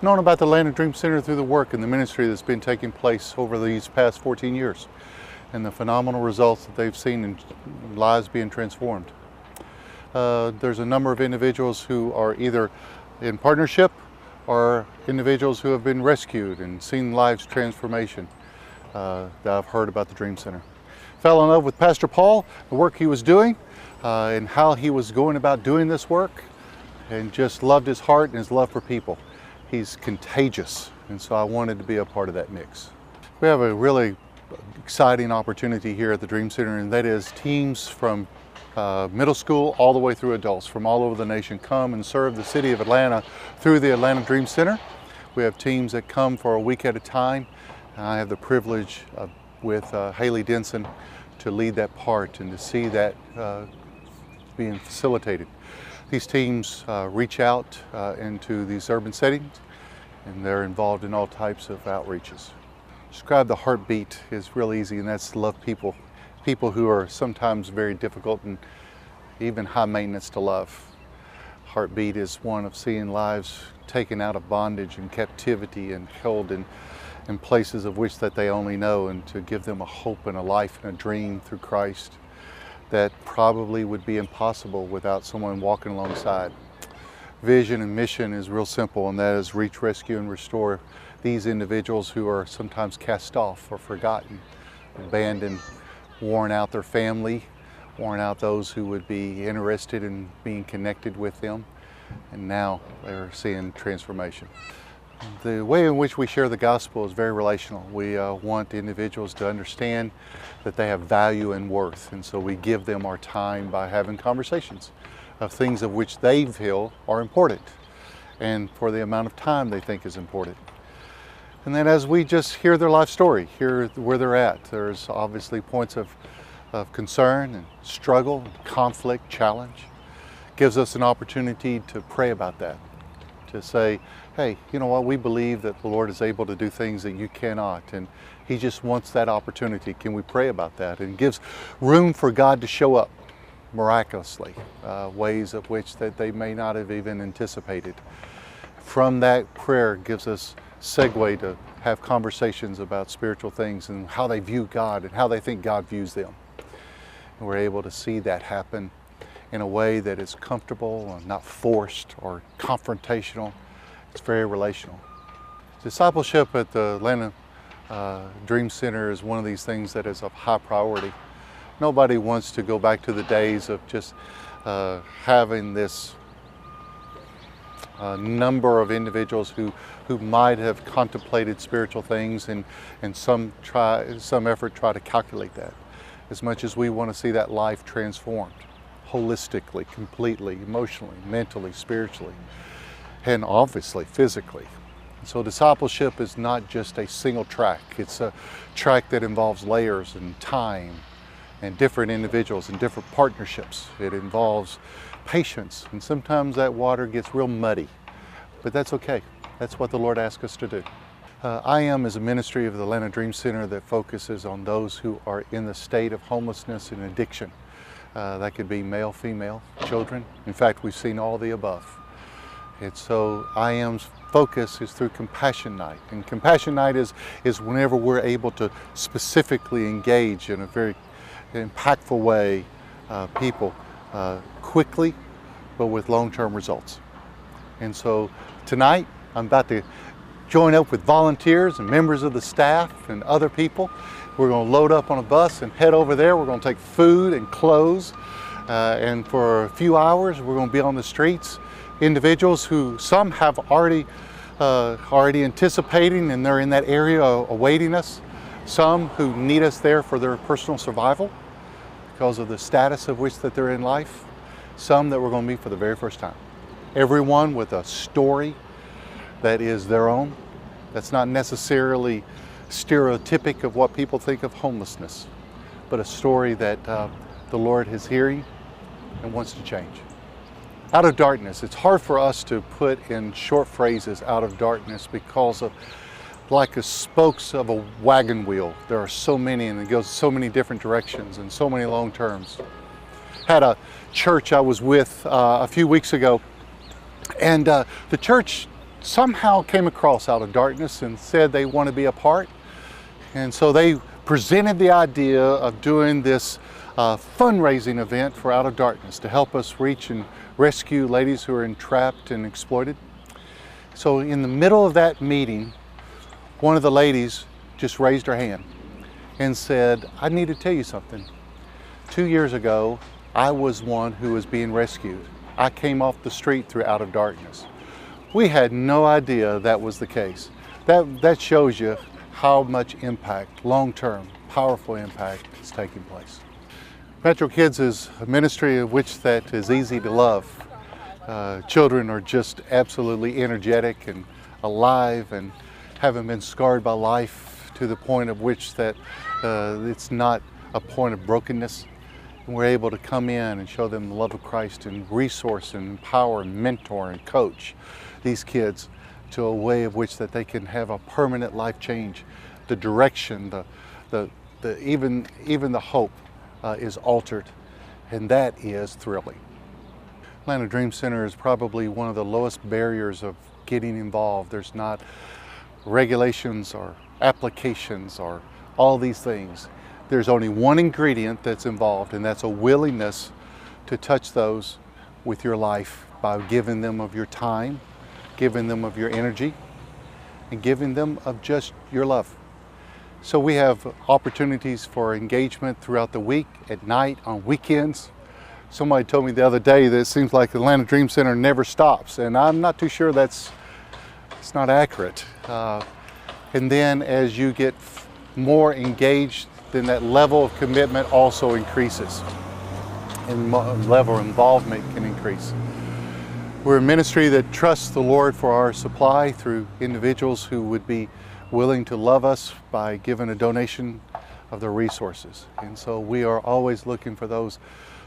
known about the Land of Dream Center through the work and the ministry that's been taking place over these past 14 years and the phenomenal results that they've seen in lives being transformed. There's a number of individuals who are either in partnership or individuals who have been rescued and seen lives transformation that I've heard about the Dream Center. Fell in love with Pastor Paul, the work he was doing, and how he was going about doing this work, and just loved his heart and his love for people. He's contagious, and so I wanted to be a part of that mix. We have a really exciting opportunity here at the Dream Center, and that is teams from middle school all the way through adults from all over the nation come and serve the city of Atlanta through the Atlanta Dream Center. We have teams that come for a week at a time. I have the privilege with Haley Denson to lead that part and to see that being facilitated. These teams reach out into these urban settings, and they're involved in all types of outreaches. Describe the heartbeat is real easy, and that's love people. People who are sometimes very difficult and even high maintenance to love. Heartbeat is one of seeing lives taken out of bondage and captivity and held in places of which that they only know, and to give them a hope and a life and a dream through Christ that probably would be impossible without someone walking alongside. Vision and mission is real simple, and that is reach, rescue, and restore these individuals who are sometimes cast off or forgotten, abandoned, worn out their family, worn out those who would be interested in being connected with them, and now they're seeing transformation. The way in which we share the gospel is very relational. We want individuals to understand that they have value and worth, and so we give them our time by having conversations of things of which they feel are important and for the amount of time they think is important. And then as we just hear their life story, hear where they're at, there's obviously points of concern and struggle, conflict, challenge. Gives us an opportunity to pray about that, to say, hey, you know what, we believe that the Lord is able to do things that you cannot, and He just wants that opportunity. Can we pray about that? And gives room for God to show up miraculously, ways of which that they may not have even anticipated. From that prayer gives us segue to have conversations about spiritual things and how they view God and how they think God views them. And we're able to see that happen in a way that is comfortable and not forced or confrontational. It's very relational. Discipleship at the Atlanta Dream Center is one of these things that is of high priority. Nobody wants to go back to the days of just having this number of individuals who might have contemplated spiritual things and some effort try to calculate that. As much as we want to see that life transformed holistically, completely, emotionally, mentally, spiritually, and obviously physically. So discipleship is not just a single track. It's a track that involves layers and time and different individuals and different partnerships. It involves patience, and sometimes that water gets real muddy, but that's okay. That's what the Lord asks us to do. I Am is a ministry of the Atlanta Dream Center that focuses on those who are in the state of homelessness and addiction. That could be male, female, children. In fact, we've seen all the above. And so I Am's focus is through Compassion Night. And Compassion Night is whenever we're able to specifically engage in a very impactful way people quickly, but with long-term results. And so tonight, I'm about to join up with volunteers and members of the staff and other people. We're going to load up on a bus and head over there. We're going to take food and clothes, and for a few hours, we're going to be on the streets. Individuals who some have already anticipating, and they're in that area awaiting us. Some who need us there for their personal survival because of the status of which that they're in life. Some that we're going to meet for the very first time. Everyone with a story that is their own. That's not necessarily stereotypic of what people think of homelessness, but a story that the Lord is hearing and wants to change. Out of darkness. It's hard for us to put in short phrases out of darkness because of like the spokes of a wagon wheel. There are so many, and it goes so many different directions and so many long terms. Had a church I was with a few weeks ago, and the church somehow came across Out of Darkness and said they want to be a part. And so they presented the idea of doing this fundraising event for Out of Darkness to help us reach and rescue ladies who are entrapped and exploited. So in the middle of that meeting, one of the ladies just raised her hand and said, I need to tell you something. 2 years ago, I was one who was being rescued. I came off the street through Out of Darkness. We had no idea that was the case. That shows you how much impact, long-term, powerful impact is taking place. Metro Kids is a ministry of which that is easy to love. Children are just absolutely energetic and alive and haven't been scarred by life to the point of which that it's not a point of brokenness. And we're able to come in and show them the love of Christ and resource and empower and mentor and coach these kids to a way of which that they can have a permanent life change. The direction, even the hope is altered, and that is thrilling. Atlanta Dream Center is probably one of the lowest barriers of getting involved. There's not regulations or applications or all these things. There's only one ingredient that's involved, and that's a willingness to touch those with your life by giving them of your time, giving them of your energy, and giving them of just your love. So we have opportunities for engagement throughout the week, at night, on weekends. Somebody told me the other day that it seems like the Atlanta Dream Center never stops, and I'm not too sure it's not accurate. And then as you get more engaged, then that level of commitment also increases, and level of involvement can increase. We're a ministry that trusts the Lord for our supply through individuals who would be willing to love us by giving a donation of their resources. And so we are always looking for those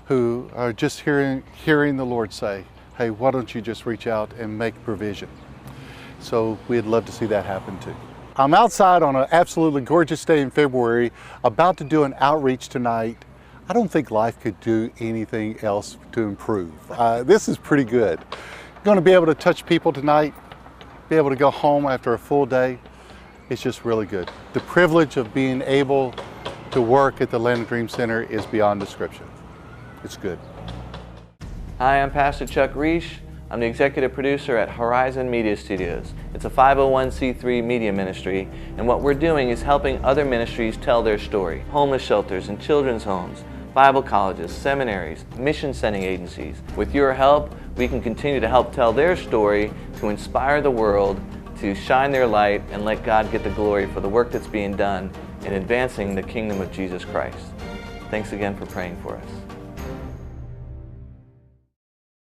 who are just hearing the Lord say, hey, why don't you just reach out and make provision? So we'd love to see that happen too. I'm outside on an absolutely gorgeous day in February, about to do an outreach tonight. I don't think life could do anything else to improve. This is pretty good. I'm going to be able to touch people tonight, be able to go home after a full day. It's just really good. The privilege of being able to work at the Atlanta Dream Center is beyond description. It's good. Hi, I'm Pastor Chuck Reish. I'm the executive producer at Horizon Media Studios. It's a 501c3 media ministry, and what we're doing is helping other ministries tell their story. Homeless shelters and children's homes, Bible colleges, seminaries, mission sending agencies. With your help, we can continue to help tell their story, to inspire the world, to shine their light and let God get the glory for the work that's being done in advancing the kingdom of Jesus Christ. Thanks again for praying for us.